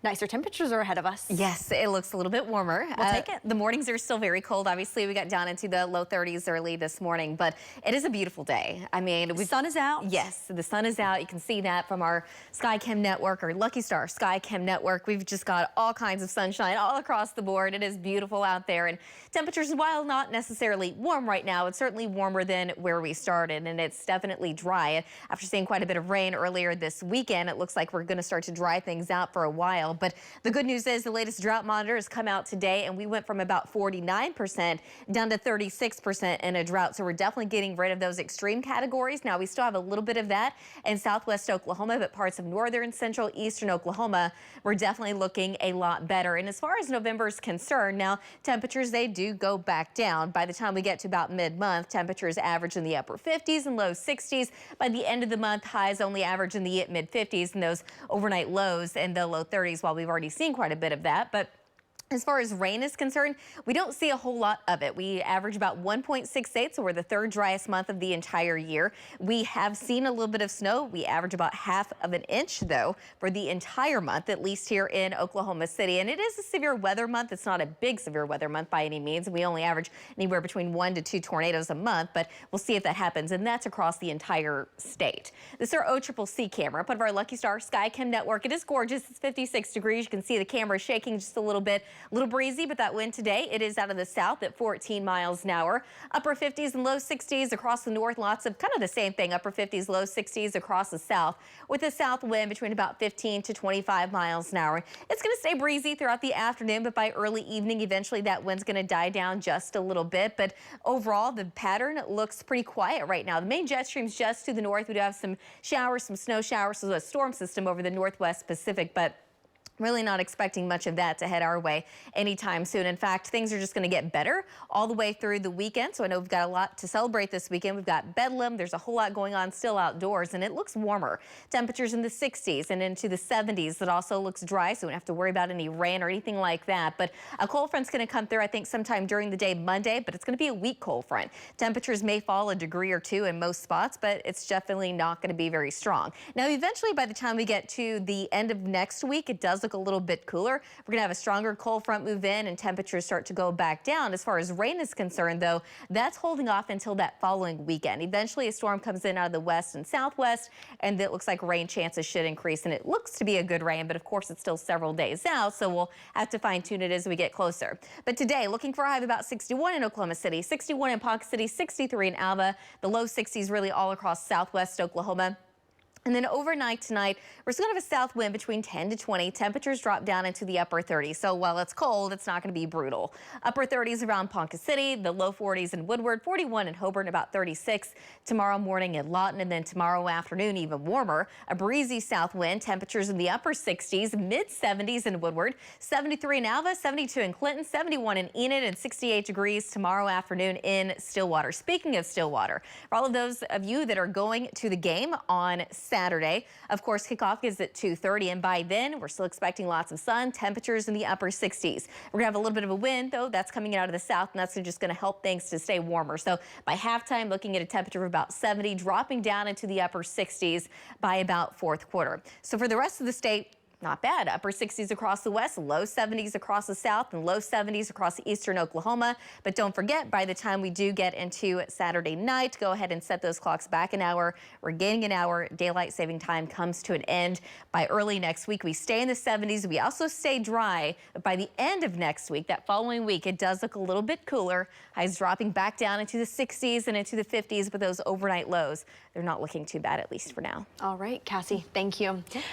Nicer temperatures are ahead of us. Yes, it looks a little bit warmer. We'll take it. The mornings are still very cold. Obviously, we got down into the low 30s early this morning, but it is a beautiful day. I mean, the sun is out. Yes, the sun is out. You can see that from our SkyChem network, or Lucky Star SkyChem network. We've just got all kinds of sunshine all across the board. It is beautiful out there, and temperatures, while not necessarily warm right now, it's certainly warmer than where we started, and it's definitely dry. After seeing quite a bit of rain earlier this weekend, it looks like we're going to start to dry things out for a while. But the good news is the latest drought monitor has come out today, and we went from about 49% down to 36% in a drought. So we're definitely getting rid of those extreme categories. Now, we still have a little bit of that in southwest Oklahoma, but parts of northern, central, eastern Oklahoma, we're definitely looking a lot better. And as far as November is concerned, now temperatures, they do go back down. By the time we get to about mid-month, temperatures average in the upper 50s and low 60s. By the end of the month, highs only average in the mid-50s, and those overnight lows in the low 30s, while we've already seen quite a bit of that. But as far as rain is concerned, we don't see a whole lot of it. We average about 1.68, so we're the third driest month of the entire year. We have seen a little bit of snow. We average about half of an inch, though, for the entire month, at least here in Oklahoma City. And it is a severe weather month. It's not a big severe weather month by any means. We only average anywhere between 1 to 2 tornadoes a month, but we'll see if that happens, and that's across the entire state. This is our OCCC camera, part of our Lucky Star SkyChem network. It is gorgeous. It's 56 degrees. You can see the camera shaking just a little bit. A little breezy, but that wind today, it is out of the south at 14 miles an hour. Upper 50s and low 60s across the north. Lots of kind of the same thing, upper 50s, low 60s across the south, with a south wind between about 15 to 25 miles an hour. It's going to stay breezy throughout the afternoon, but by early evening, eventually that wind's going to die down just a little bit. But overall, the pattern looks pretty quiet right now. The main jet stream's just to the north. We do have some showers, some snow showers, so a storm system over the northwest Pacific, but really not expecting much of that to head our way anytime soon. In fact, things are just going to get better all the way through the weekend. So I know we've got a lot to celebrate this weekend. We've got Bedlam. There's a whole lot going on still outdoors, and it looks warmer. Temperatures in the 60s and into the 70s. It also looks dry, so we don't have to worry about any rain or anything like that. But a cold front's going to come through, I think, sometime during the day Monday, but it's going to be a weak cold front. Temperatures may fall a degree or two in most spots, but it's definitely not going to be very strong. Now, eventually, by the time we get to the end of next week, it does look a little bit cooler. We're going to have a stronger cold front move in, and temperatures start to go back down. As far as rain is concerned, though, that's holding off until that following weekend. Eventually, a storm comes in out of the west and southwest, and it looks like rain chances should increase, and it looks to be a good rain, but of course, it's still several days out, so we'll have to fine-tune it as we get closer. But today, looking for a high of about 61 in Oklahoma City, 61 in Ponca City, 63 in Alva, the low 60s really all across southwest Oklahoma. And then overnight tonight, we're still going to have a south wind between 10 to 20. Temperatures drop down into the upper 30s. So while it's cold, it's not going to be brutal. Upper 30s around Ponca City, the low 40s in Woodward, 41 in Hobart, about 36 tomorrow morning in Lawton, and then tomorrow afternoon even warmer. A breezy south wind, temperatures in the upper 60s, mid 70s in Woodward, 73 in Alva, 72 in Clinton, 71 in Enid, and 68 degrees tomorrow afternoon in Stillwater. Speaking of Stillwater, for all of those of you that are going to the game on Saturday, of course, kickoff is at 2:30, and by then, we're still expecting lots of sun, temperatures in the upper 60s. We're going to have a little bit of a wind, though. That's coming out of the south, and that's just going to help things to stay warmer. So by halftime, looking at a temperature of about 70, dropping down into the upper 60s by about fourth quarter. So for the rest of the state, not bad. Upper 60s across the west, low 70s across the south, and low 70s across eastern Oklahoma. But don't forget, by the time we do get into Saturday night, go ahead and set those clocks back an hour. We're gaining an hour. Daylight saving time comes to an end by early next week. We stay in the 70s. We also stay dry. But by the end of next week, that following week, it does look a little bit cooler. Highs dropping back down into the 60s and into the 50s, but those overnight lows, they're not looking too bad, at least for now. All right, Cassie, thank you.